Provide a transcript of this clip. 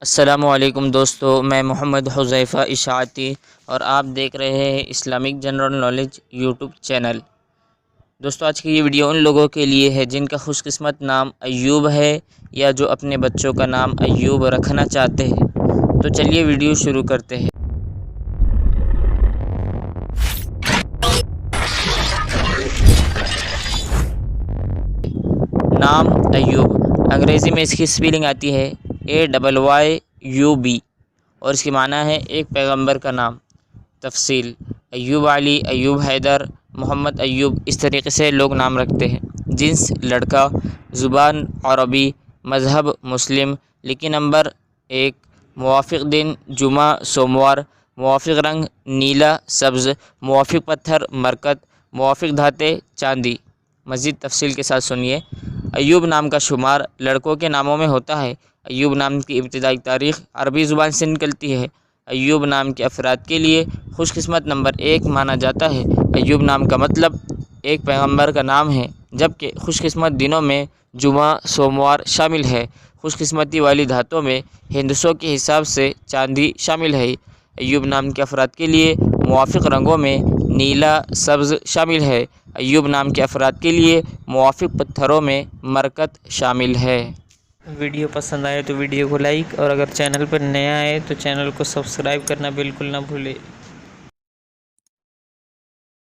السلام علیکم دوستو، میں محمد حذیفہ اشاعتی اور آپ دیکھ رہے ہیں Islamic general knowledge YouTube channel. دوستو، آج کی یہ ویڈیو ان لوگوں کے لیے ہے جن کا خوش قسمت نام ایوب ہے یا جو اپنے بچوں کا نام ایوب رکھنا چاہتے ہیں۔ تو چلیے ویڈیو شروع کرتے ہیں۔ نام ایوب، انگریزی میں اس کی سپیلنگ آتی ہے AYYUB اور اس کی معنی ہے ایک پیغمبر کا نام۔ تفصیل: ایوب علی، ایوب حیدر، محمد ایوب، اس طریقے سے لوگ نام رکھتے ہیں۔ جنس لڑکا، زبان عربی، مذہب مسلم، لکی نمبر 1، موافق دن جمعہ سوموار، موافق رنگ نیلا سبز، موافق پتھر مرکت، موافق دھاتیں چاندی۔ مزید تفصیل کے ساتھ سنیے۔ ایوب نام کا شمار لڑکوں کے ناموں میں ہوتا ہے۔ ایوب نام کی ابتدائی تاریخ عربی زبان سے نکلتی ہے۔ ایوب نام کے افراد کے لیے خوش قسمت نمبر 1 مانا جاتا ہے۔ ایوب نام کا مطلب ایک پیغمبر کا نام ہے، جبکہ خوش قسمت دنوں میں جمعہ سوموار شامل ہے۔ خوش قسمتی والی دھاتوں میں ہندسوں کے حساب سے چاندی شامل ہے۔ ایوب نام کے افراد کے لیے موافق رنگوں میں نیلا سبز شامل ہے۔ ایوب نام کے افراد کے لیے موافق پتھروں میں مرکت شامل ہے۔ ویڈیو پسند آئے تو ویڈیو کو لائک اور اگر چینل پر نیا ہے تو چینل کو سبسکرائب کرنا بالکل نہ بھولے۔